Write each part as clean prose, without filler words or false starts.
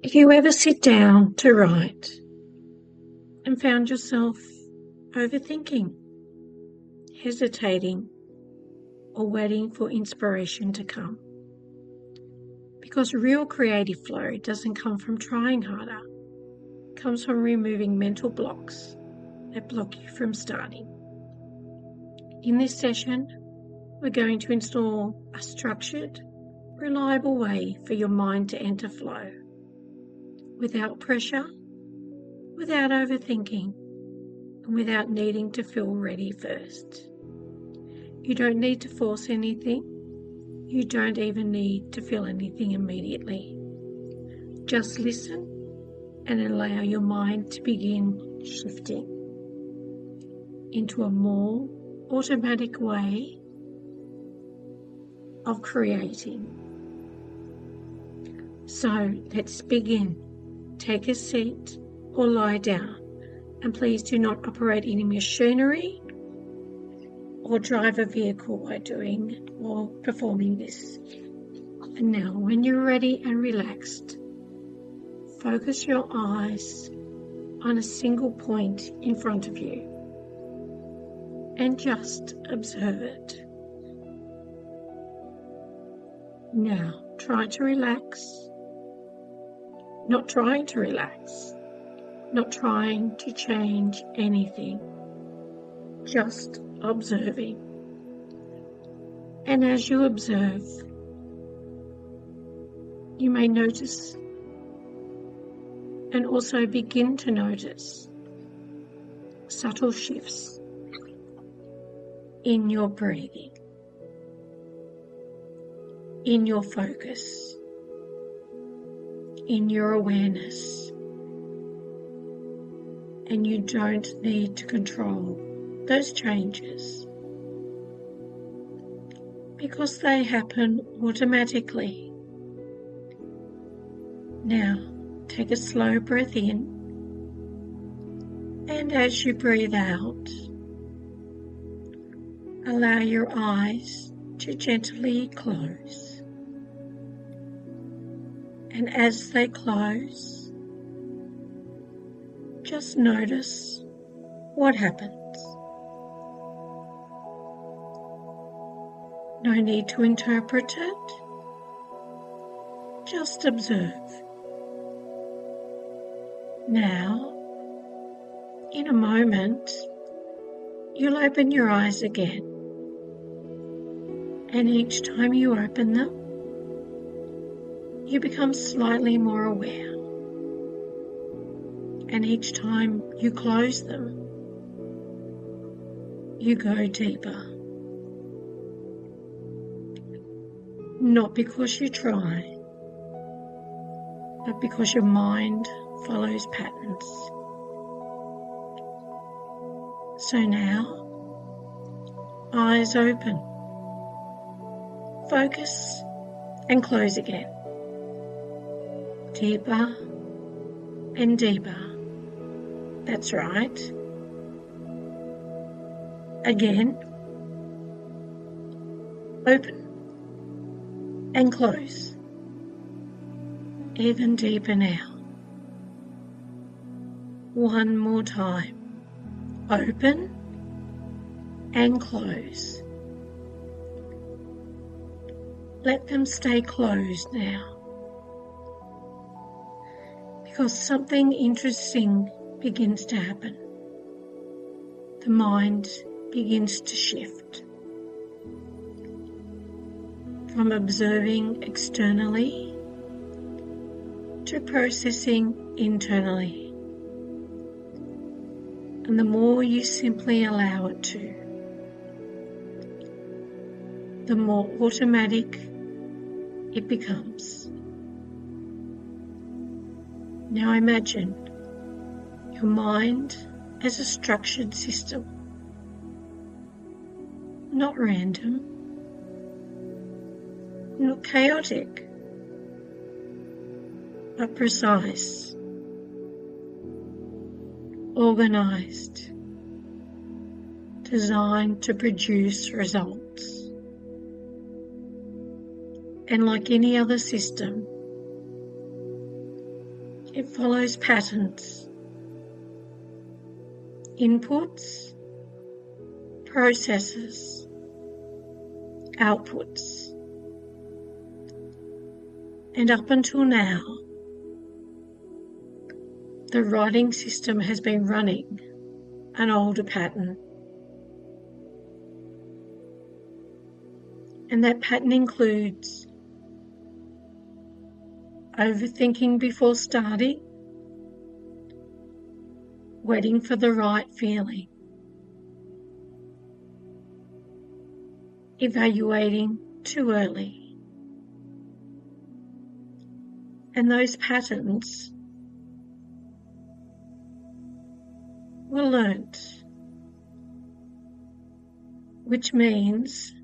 If you ever sit down to write and found yourself overthinking, hesitating, or waiting for inspiration to come, because real creative flow doesn't come from trying harder, it comes from removing mental blocks that block you from starting. In this session, we're going to install a structured, reliable way for your mind to enter flow, without pressure, without overthinking, and without needing to feel ready first. You don't need to force anything. You don't even need to feel anything immediately. Just listen and allow your mind to begin shifting into a more automatic way of creating. So let's begin. Take a seat or lie down, and please do not operate any machinery or drive a vehicle while doing or performing this. And now, when you're ready and relaxed, focus your eyes on a single point in front of you and just observe it. Now, try to relax. Not trying to relax, not trying to change anything, just observing. And as you observe, you may notice and also begin to notice subtle shifts in your breathing, in your focus, in your awareness. And you don't need to control those changes, because they happen automatically. Now, take a slow breath in, and as you breathe out, allow your eyes to gently close. And as they close, just notice what happens. No need to interpret it. Just observe. Now, in a moment, you'll open your eyes again. And each time you open them, you become slightly more aware. And each time you close them, you go deeper. Not because you try, but because your mind follows patterns. So now, eyes open, focus and close again. Deeper and deeper. That's right. Again. Open and close. Even deeper now. One more time. Open and close. Let them stay closed now, because something interesting begins to happen. The mind begins to shift from observing externally to processing internally. And the more you simply allow it to, the more automatic it becomes. Now imagine your mind as a structured system, not random, not chaotic, but precise, organized, designed to produce results. And like any other system, It follows patterns, inputs, processes, outputs. And up until now, the writing system has been running an older pattern. And that pattern includes overthinking before starting, waiting for the right feeling, evaluating too early. And those patterns were learnt, which means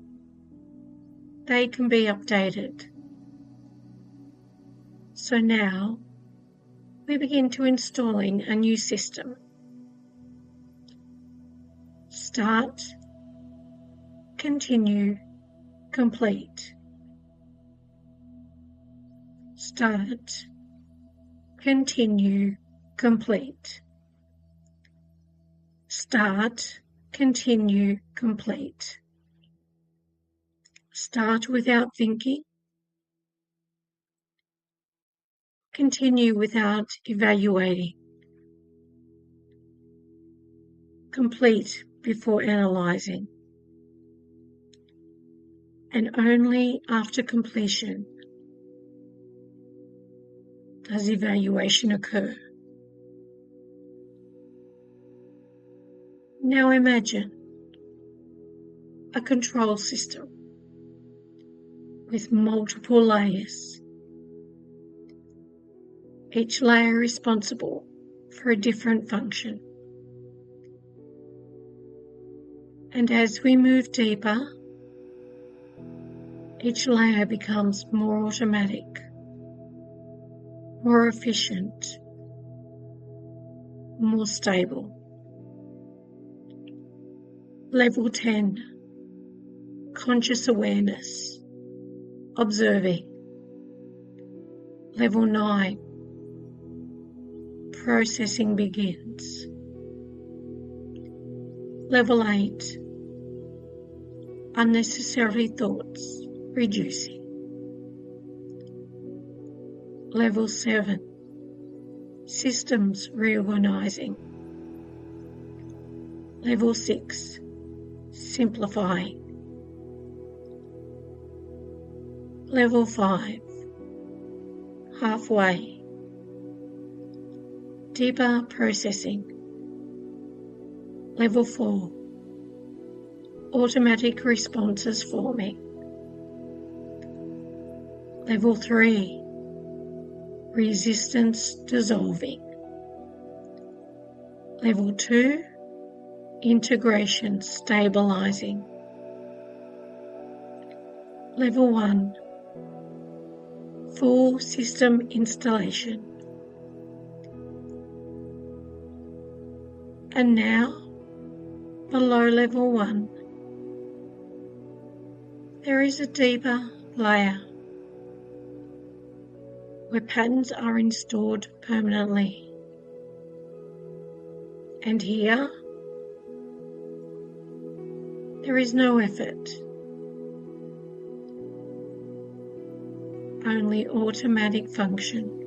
they can be updated. So now we begin to installing a new system. Start, continue, complete. Start, continue, complete. Start, continue, complete. Start without thinking. Continue without evaluating. Complete before analysing. And only after completion does evaluation occur. Now imagine a control system with multiple layers, each layer responsible for a different function. And as we move deeper, each layer becomes more automatic, more efficient, more stable. Level 10, conscious awareness, observing. Level 9, processing begins. Level 8, unnecessary thoughts reducing. Level 7, systems reorganizing. Level 6, simplifying. Level 5, halfway. Deeper processing. Level 4, automatic responses forming. Level 3, resistance dissolving. Level 2, integration stabilizing. Level 1, full system installation. And now, below level 1, there is a deeper layer where patterns are installed permanently. And here, there is no effort, only automatic function.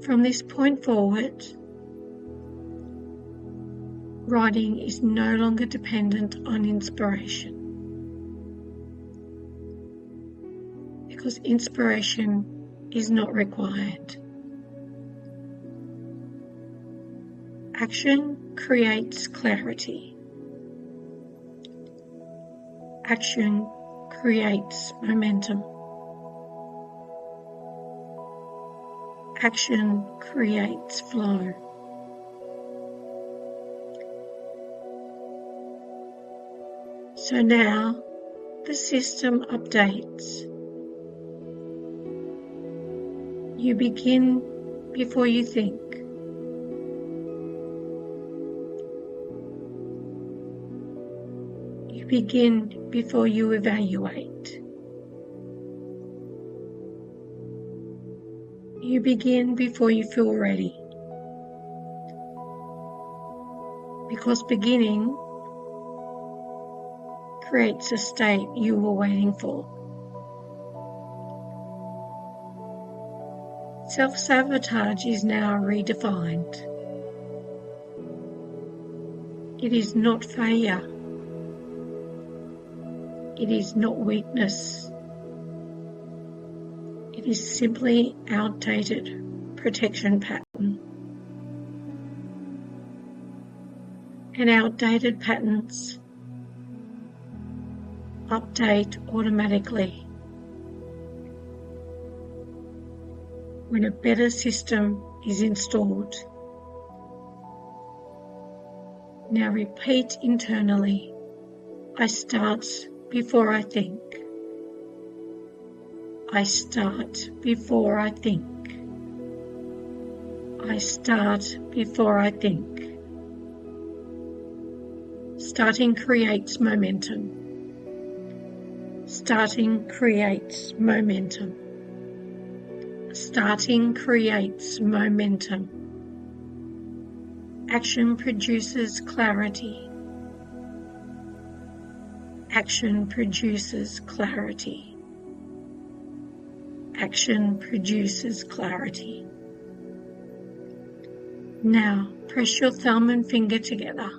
From this point forward, writing is no longer dependent on inspiration, because inspiration is not required. Action creates clarity. Action creates momentum. Action creates flow. So now the system updates. You begin before you think. You begin before you evaluate. You begin before you feel ready, because beginning creates a state you were waiting for. Self-sabotage is now redefined. It is not failure. It is not weakness. It is simply outdated protection pattern. And outdated patterns update automatically when a better system is installed. Now repeat internally, I start before I think. I start before I think. I start before I think. Starting creates momentum. Starting creates momentum. Starting creates momentum. Action produces clarity. Action produces clarity. Action produces clarity. Now press your thumb and finger together.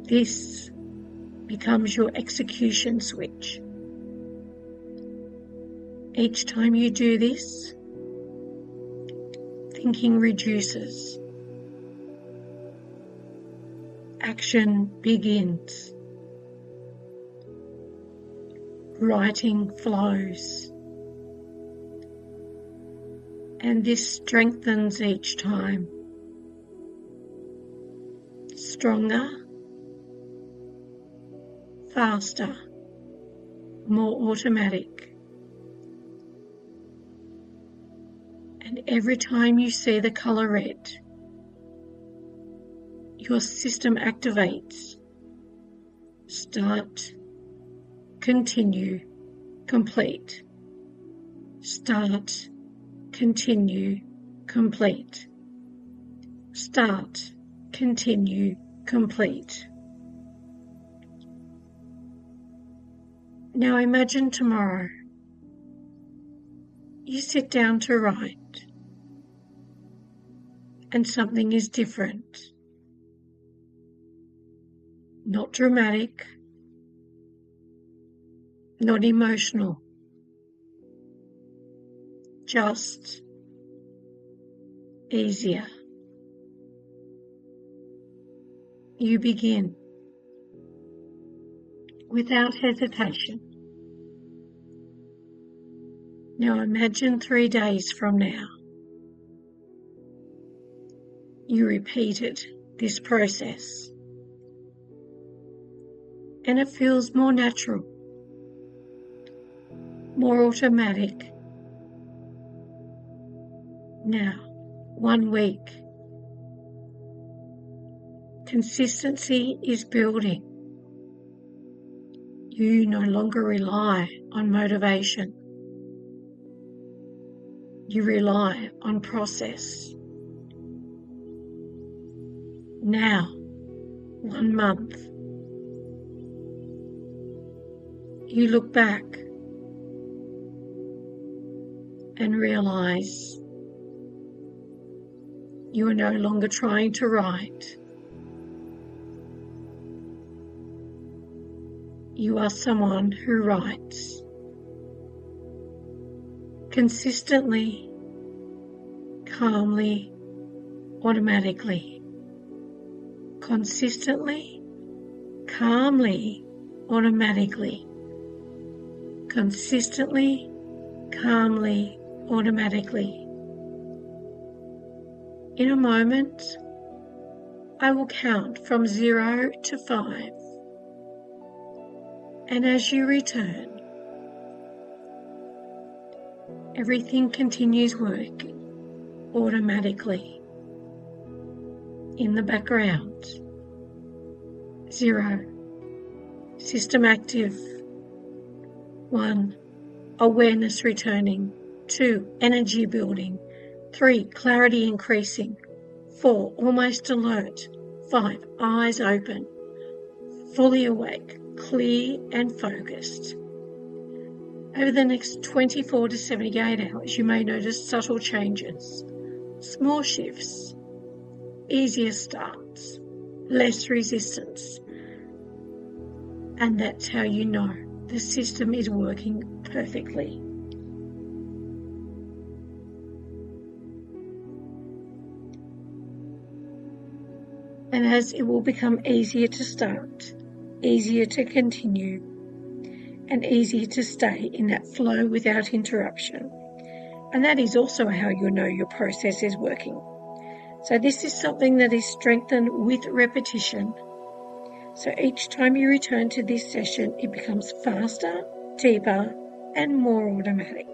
This becomes your execution switch. Each time you do this, thinking reduces. Action begins. Writing flows. And this strengthens each time. Stronger, faster, more automatic. And every time you see the color red, your system activates. Start, continue, complete. Start, continue, complete. Start, continue, complete. Now imagine tomorrow. You sit down to write, and something is different. Not dramatic, not emotional, just easier. You begin without hesitation. Now imagine 3 days from now. You repeated this process, and it feels more natural, more automatic. Now, 1 week. Consistency is building. You no longer rely on motivation. You rely on process. Now, 1 month. You look back and realize you are no longer trying to write. You are someone who writes. Consistently, calmly, automatically. Consistently, calmly, automatically. Consistently, calmly, automatically. In a moment, I will count from 0 to 5. And as you return, everything continues working automatically in the background. 0, system active. 1, awareness returning. 2, energy building. 3, clarity increasing. 4, almost alert. 5, eyes open, fully awake, clear and focused. Over the next 24 to 78 hours, you may notice subtle changes, small shifts, easier starts, less resistance. And that's how you know the system is working perfectly. And as it will become easier to start, easier to continue, and easier to stay in that flow without interruption. And that is also how you'll know your process is working. So this is something that is strengthened with repetition. So each time you return to this session, it becomes faster, deeper, and more automatic.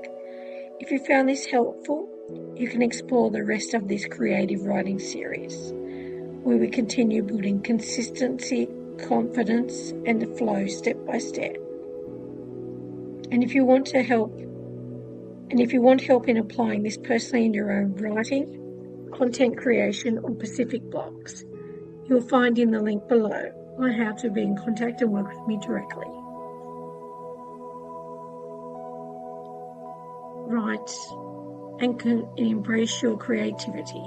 If you found this helpful, you can explore the rest of this creative writing series, where we continue building consistency, confidence, and the flow step by step. And if you want help in applying this personally in your own writing, content creation, or Pacific blocks, you'll find in the link below on how to be in contact and work with me directly. Write and embrace your creativity.